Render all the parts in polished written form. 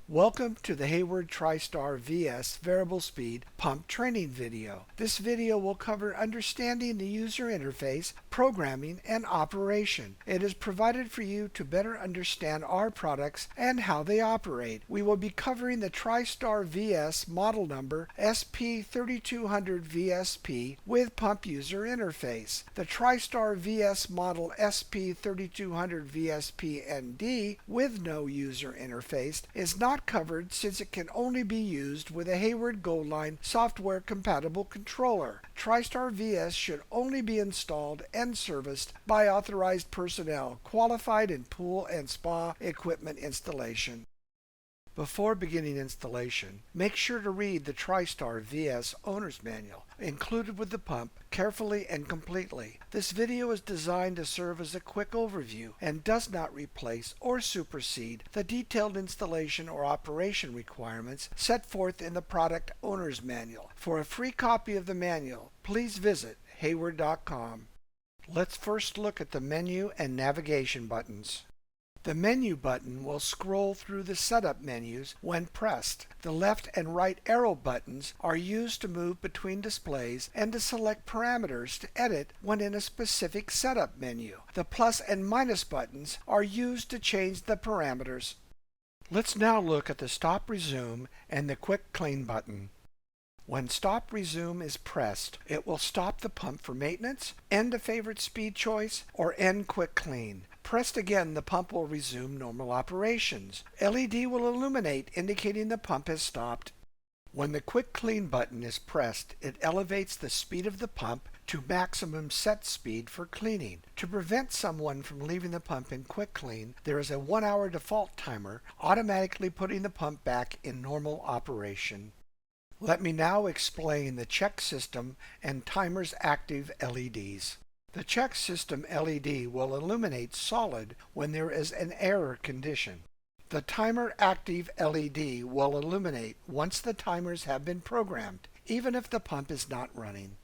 Welcome to the Hayward TriStar VS Variable Speed Pump Training video. This video will cover understanding the user interface, programming, and operation. It is provided for you to better understand our products and how they operate. We will be covering the TriStar VS model number SP3200 VSP with pump user interface. The TriStar VS model SP3200 VSP ND with no user interface is not covered since it can only be used with a Hayward Gold Line software compatible controller. TriStar VS should only be installed and serviced by authorized personnel qualified in pool and spa equipment installation. Before beginning installation, make sure to read the TriStar VS Owner's Manual included with the pump carefully and completely. This video is designed to serve as a quick overview and does not replace or supersede the detailed installation or operation requirements set forth in the Product Owner's Manual. For a free copy of the manual, please visit hayward.com. Let's first look at the menu and navigation buttons. The menu button will scroll through the setup menus when pressed. The left and right arrow buttons are used to move between displays and to select parameters to edit when in a specific setup menu. The plus and minus buttons are used to change the parameters. Let's now look at the Stop Resume and the Quick Clean button. When Stop Resume is pressed, it will stop the pump for maintenance, end a favorite speed choice, or end Quick Clean. Pressed again, the pump will resume normal operations. LED will illuminate indicating the pump has stopped. When the Quick Clean button is pressed, it elevates the speed of the pump to maximum set speed for cleaning. To prevent someone from leaving the pump in Quick Clean, there is a 1-hour default timer automatically putting the pump back in normal operation. Let me now explain the check system and timer's active LEDs. The check system LED will illuminate solid when there is an error condition. The timer active LED will illuminate once the timers have been programmed, even if the pump is not running.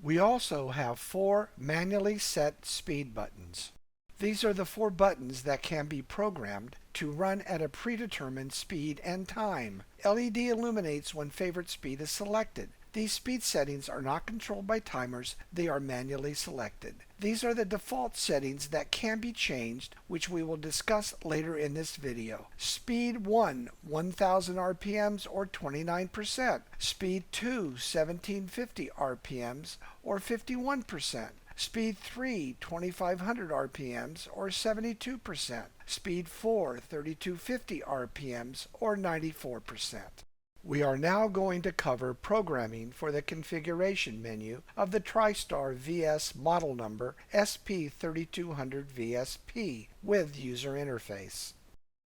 We also have 4 manually set speed buttons. These are the 4 buttons that can be programmed to run at a predetermined speed and time. LED illuminates when favorite speed is selected. These speed settings are not controlled by timers, they are manually selected. These are the default settings that can be changed, which we will discuss later in this video. Speed 1, 1000 RPMs or 29%. Speed 2, 1750 RPMs or 51%. Speed 3, 2500 RPMs or 72%. Speed 4, 3250 RPMs or 94%. We are now going to cover programming for the configuration menu of the TriStar VS model number SP3200 VSP with user interface.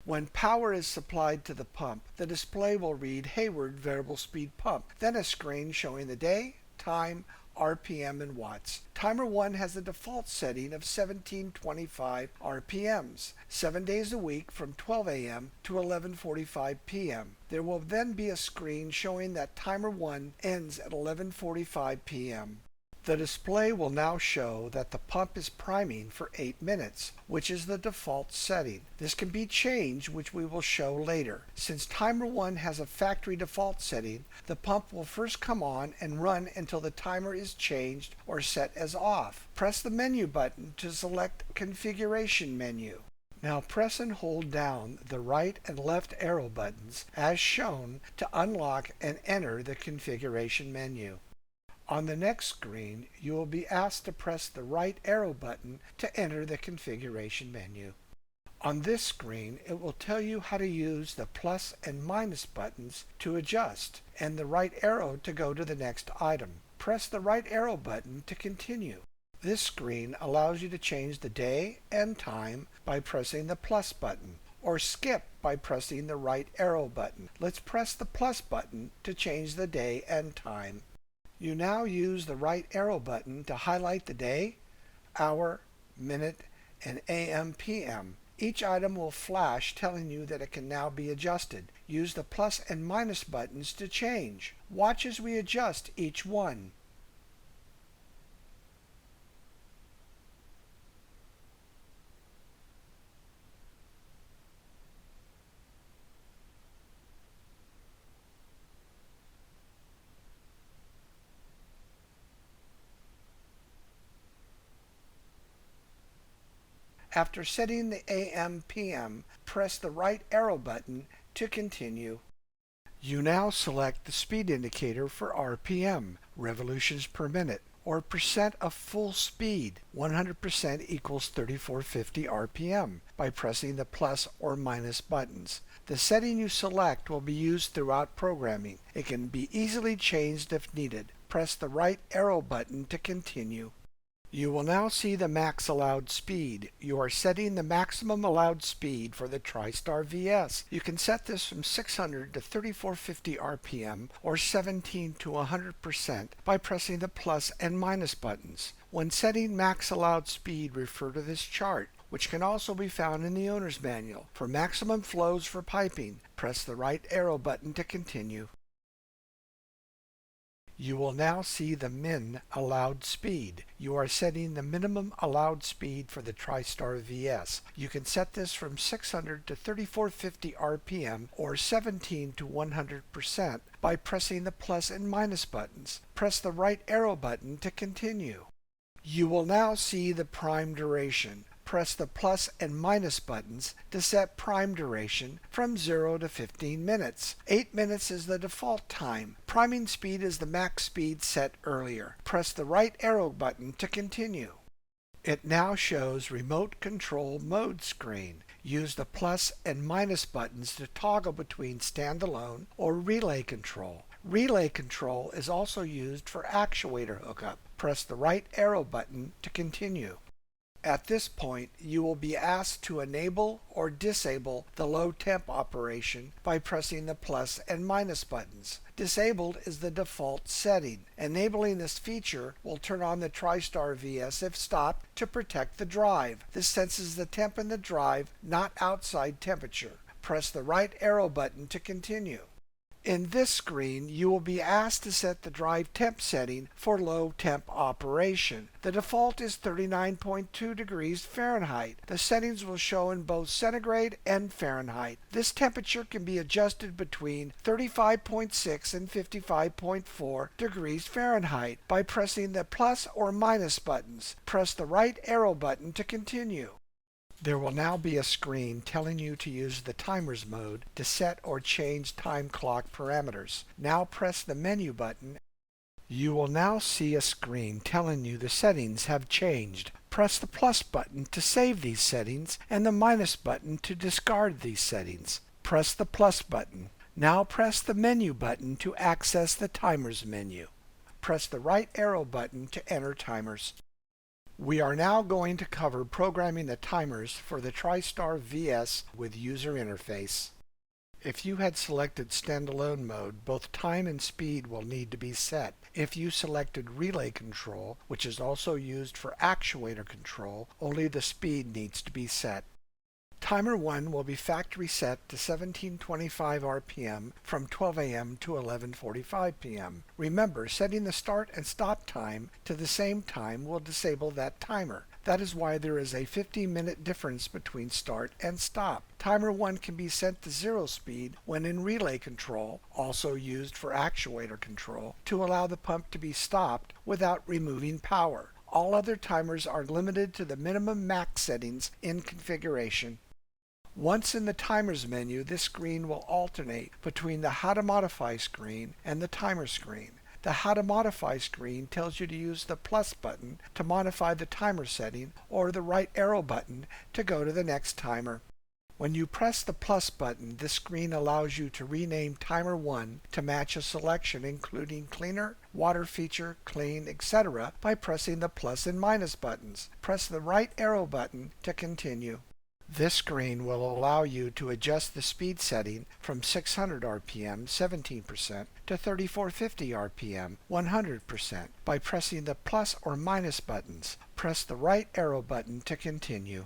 When power is supplied to the pump, the display will read Hayward Variable Speed Pump, then a screen showing the day, time, RPM and watts. Timer 1 has a default setting of 1725 RPMs, 7 days a week from 12 a.m. to 11:45 p.m. There will then be a screen showing that Timer 1 ends at 11:45 p.m. The display will now show that the pump is priming for 8 minutes, which is the default setting. This can be changed, which we will show later. Since Timer 1 has a factory default setting, the pump will first come on and run until the timer is changed or set as off. Press the menu button to select Configuration menu. Now press and hold down the right and left arrow buttons as shown to unlock and enter the configuration menu. On the next screen, you will be asked to press the right arrow button to enter the configuration menu. On this screen, it will tell you how to use the plus and minus buttons to adjust, and the right arrow to go to the next item. Press the right arrow button to continue. This screen allows you to change the day and time by pressing the plus button, or skip by pressing the right arrow button. Let's press the plus button to change the day and time. You now use the right arrow button to highlight the day, hour, minute, and AM/PM. Each item will flash telling you that it can now be adjusted. Use the plus and minus buttons to change. Watch as we adjust each one. After setting the AM/PM, press the right arrow button to continue. You now select the speed indicator for RPM, revolutions per minute, or percent of full speed, 100% equals 3450 RPM, by pressing the plus or minus buttons. The setting you select will be used throughout programming. It can be easily changed if needed. Press the right arrow button to continue. You will now see the max allowed speed. You are setting the maximum allowed speed for the TriStar VS. You can set this from 600 to 3450 RPM or 17 to 100% by pressing the plus and minus buttons. When setting max allowed speed, refer to this chart, which can also be found in the owner's manual. For maximum flows for piping, press the right arrow button to continue. You will now see the min allowed speed. You are setting the minimum allowed speed for the TriStar VS. You can set this from 600 to 3450 RPM or 17 to 100% by pressing the plus and minus buttons. Press the right arrow button to continue. You will now see the prime duration. Press the plus and minus buttons to set prime duration from 0 to 15 minutes. 8 minutes is the default time. Priming speed is the max speed set earlier. Press the right arrow button to continue. It now shows remote control mode screen. Use the plus and minus buttons to toggle between standalone or relay control. Relay control is also used for actuator hookup. Press the right arrow button to continue. At this point, you will be asked to enable or disable the low temp operation by pressing the plus and minus buttons. Disabled is the default setting. Enabling this feature will turn on the TriStar VS if stopped to protect the drive. This senses the temp in the drive, not outside temperature. Press the right arrow button to continue. In this screen, you will be asked to set the drive temp setting for low temp operation. The default is 39.2 degrees Fahrenheit. The settings will show in both centigrade and Fahrenheit. This temperature can be adjusted between 35.6 and 55.4 degrees Fahrenheit by pressing the plus or minus buttons. Press the right arrow button to continue. There will now be a screen telling you to use the timers mode to set or change time clock parameters. Now press the menu button. You will now see a screen telling you the settings have changed. Press the plus button to save these settings and the minus button to discard these settings. Press the plus button. Now press the menu button to access the timers menu. Press the right arrow button to enter timers. We are now going to cover programming the timers for the TriStar VS with user interface. If you had selected standalone mode, both time and speed will need to be set. If you selected relay control, which is also used for actuator control, only the speed needs to be set. Timer 1 will be factory set to 1725 RPM from 12 a.m. to 11:45 p.m. Remember, setting the start and stop time to the same time will disable that timer. That is why there is a 15-minute difference between start and stop. Timer 1 can be set to 0 speed when in relay control, also used for actuator control, to allow the pump to be stopped without removing power. All other timers are limited to the minimum max settings in configuration. Once in the timers menu, this screen will alternate between the How to Modify screen and the Timer screen. The How to Modify screen tells you to use the plus button to modify the timer setting or the right arrow button to go to the next timer. When you press the plus button, this screen allows you to rename Timer 1 to match a selection including cleaner, water feature, clean, etc. by pressing the plus and minus buttons. Press the right arrow button to continue. This screen will allow you to adjust the speed setting from 600 RPM 17% to 3450 RPM 100% by pressing the plus or minus buttons. Press the right arrow button to continue.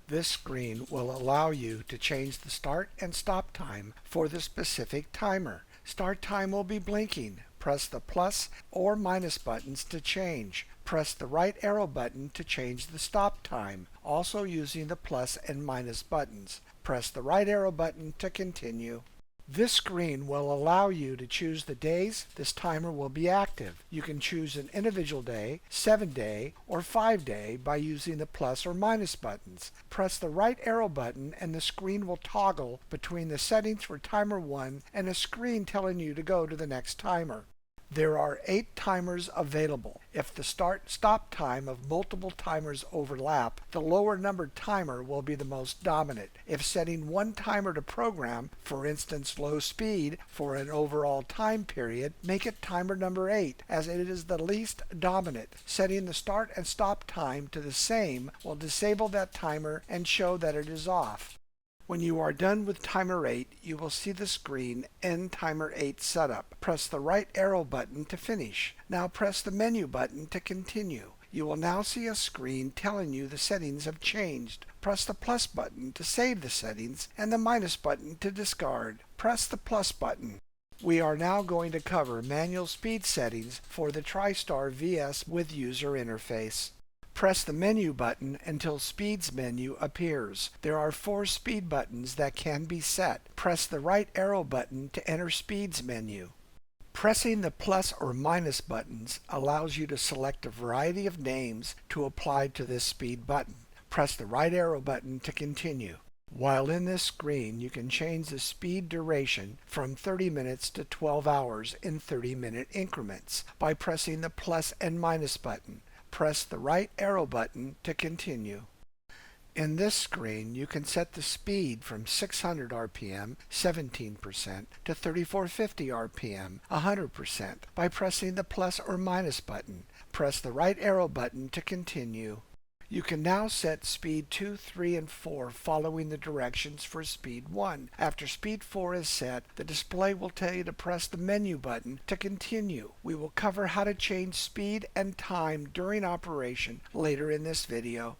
This screen will allow you to change the start and stop time for the specific timer. Start time will be blinking. Press the plus or minus buttons to change. Press the right arrow button to change the stop time, also using the plus and minus buttons. Press the right arrow button to continue. This screen will allow you to choose the days this timer will be active. You can choose an individual day, 7-day, or 5-day by using the plus or minus buttons. Press the right arrow button and the screen will toggle between the settings for timer 1 and a screen telling you to go to the next timer. There are 8 timers available. If the start-stop time of multiple timers overlap, the lower numbered timer will be the most dominant. If setting one timer to program, for instance low speed, for an overall time period, make it timer number 8, as it is the least dominant. Setting the start and stop time to the same will disable that timer and show that it is off. When you are done with timer 8, you will see the screen End Timer 8 Setup. Press the right arrow button to finish. Now press the menu button to continue. You will now see a screen telling you the settings have changed. Press the plus button to save the settings and the minus button to discard. Press the plus button. We are now going to cover manual speed settings for the TriStar VS with user interface. Press the menu button until Speeds menu appears. There are 4 speed buttons that can be set. Press the right arrow button to enter Speeds menu. Pressing the plus or minus buttons allows you to select a variety of names to apply to this speed button. Press the right arrow button to continue. While in this screen, you can change the speed duration from 30 minutes to 12 hours in 30-minute increments by pressing the plus and minus button. Press the right arrow button to continue. In this screen, you can set the speed from 600 RPM, 17%, to 3450 RPM, 100%, by pressing the plus or minus button. Press the right arrow button to continue. You can now set speed 2, 3, and 4 following the directions for speed 1. After speed 4 is set, the display will tell you to press the menu button to continue. We will cover how to change speed and time during operation later in this video.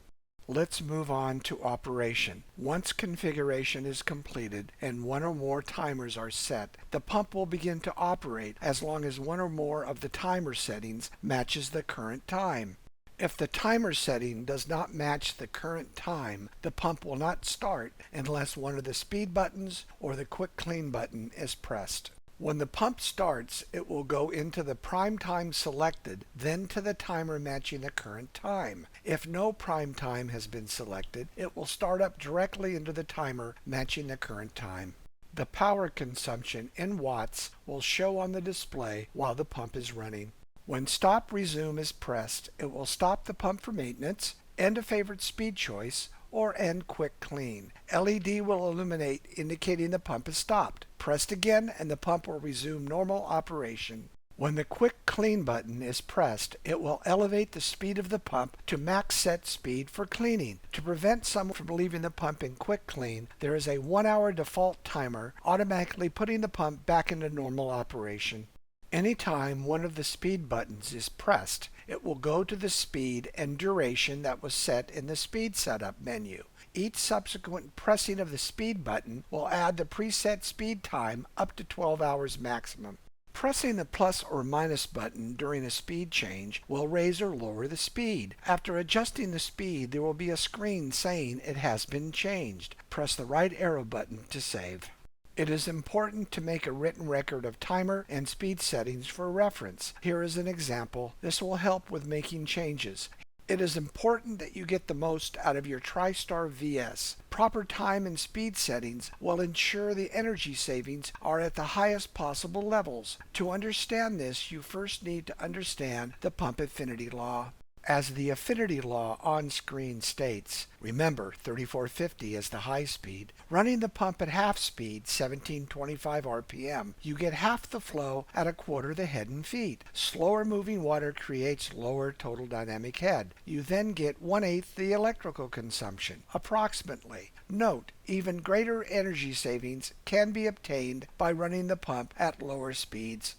Let's move on to operation. Once configuration is completed and one or more timers are set, the pump will begin to operate as long as one or more of the timer settings matches the current time. If the timer setting does not match the current time, the pump will not start unless one of the speed buttons or the quick clean button is pressed. When the pump starts, it will go into the prime time selected, then to the timer matching the current time. If no prime time has been selected, it will start up directly into the timer matching the current time. The power consumption in watts will show on the display while the pump is running. When Stop Resume is pressed, it will stop the pump for maintenance, end a favorite speed choice, or end quick clean. LED will illuminate indicating the pump is stopped. Pressed again and the pump will resume normal operation. When the quick clean button is pressed, it will elevate the speed of the pump to max set speed for cleaning. To prevent someone from leaving the pump in quick clean, there is a 1-hour default timer automatically putting the pump back into normal operation. Anytime one of the speed buttons is pressed, it will go to the speed and duration that was set in the speed setup menu. Each subsequent pressing of the speed button will add the preset speed time up to 12 hours maximum. Pressing the plus or minus button during a speed change will raise or lower the speed. After adjusting the speed, there will be a screen saying it has been changed. Press the right arrow button to save. It is important to make a written record of timer and speed settings for reference. Here is an example. This will help with making changes. It is important that you get the most out of your TriStar VS. Proper time and speed settings will ensure the energy savings are at the highest possible levels. To understand this, you first need to understand the pump affinity law. As the affinity law on screen states, remember 3450 is the high speed. Running the pump at half speed, 1725 RPM, you get half the flow at a quarter the head and feet. Slower moving water creates lower total dynamic head. You then get 1/8 the electrical consumption, approximately. Note, even greater energy savings can be obtained by running the pump at lower speeds.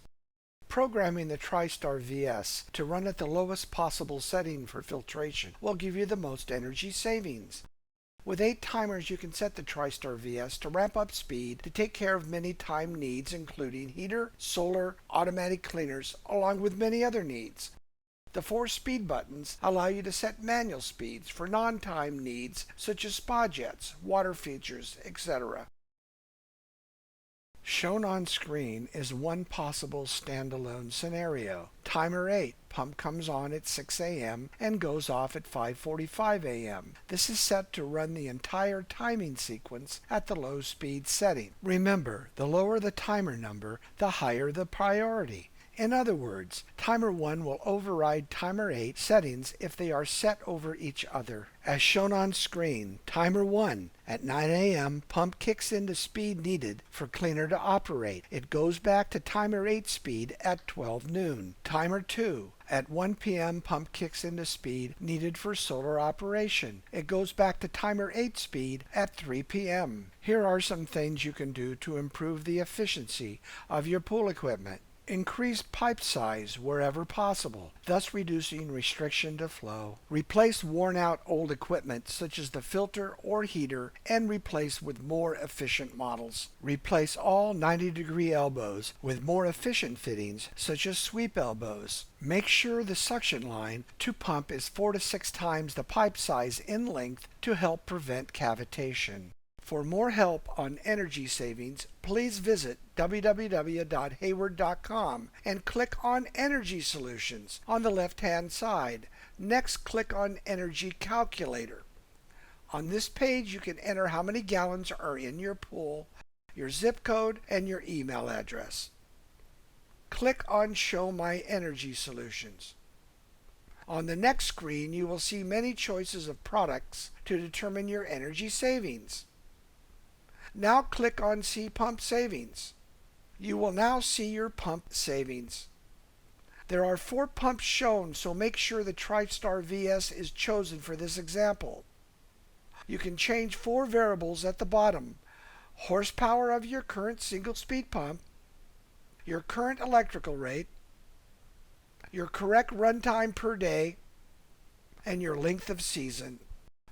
Programming the TriStar VS to run at the lowest possible setting for filtration will give you the most energy savings. With 8 timers, you can set the TriStar VS to ramp up speed to take care of many time needs, including heater, solar, automatic cleaners, along with many other needs. The 4 speed buttons allow you to set manual speeds for non-time needs such as spa jets, water features, etc. Shown on screen is one possible standalone scenario. Timer 8. Pump comes on at 6 a.m. and goes off at 5:45 a.m. This is set to run the entire timing sequence at the low speed setting. Remember, the lower the timer number, the higher the priority. In other words, Timer 1 will override Timer 8 settings if they are set over each other. As shown on screen, Timer 1 at 9 a.m. pump kicks into speed needed for cleaner to operate. It goes back to Timer 8 speed at 12 noon. Timer 2 at 1 p.m. pump kicks into speed needed for solar operation. It goes back to Timer 8 speed at 3 p.m. Here are some things you can do to improve the efficiency of your pool equipment. Increase pipe size wherever possible, thus reducing restriction to flow. Replace worn-out old equipment such as the filter or heater and replace with more efficient models. Replace all 90-degree elbows with more efficient fittings such as sweep elbows. Make sure the suction line to pump is 4 to 6 times the pipe size in length to help prevent cavitation. For more help on energy savings, please visit www.hayward.com and click on Energy Solutions on the left-hand side. Next, click on Energy Calculator. On this page, you can enter how many gallons are in your pool, your zip code, and your email address. Click on Show My Energy Solutions. On the next screen, you will see many choices of products to determine your energy savings. Now click on See Pump Savings. You will now see your pump savings. There are 4 pumps shown, so make sure the TriStar VS is chosen for this example. You can change 4 variables at the bottom: horsepower of your current single-speed pump, your current electrical rate, your correct runtime per day, and your length of season.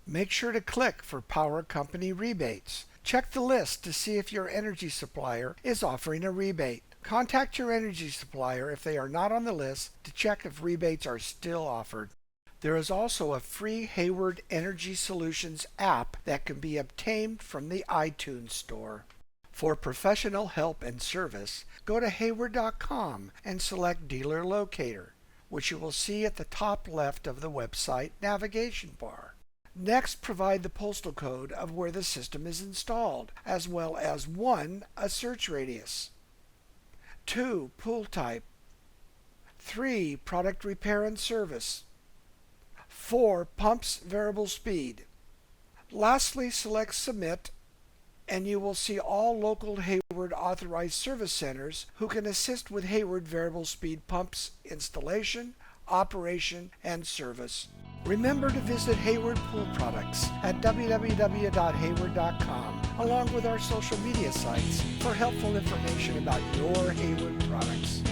Make sure to click for Power Company rebates. Check the list to see if your energy supplier is offering a rebate. Contact your energy supplier if they are not on the list to check if rebates are still offered. There is also a free Hayward Energy Solutions app that can be obtained from the iTunes Store. For professional help and service, go to Hayward.com and select Dealer Locator, which you will see at the top left of the website navigation bar. Next, provide the postal code of where the system is installed, as well as 1. A search radius, 2. Pool type, 3. Product repair and service, 4. Pumps variable speed. Lastly, select Submit, and you will see all local Hayward authorized service centers who can assist with Hayward variable speed pumps installation, operation, and service. Remember to visit Hayward Pool Products at www.hayward.com, along with our social media sites for helpful information about your Hayward products.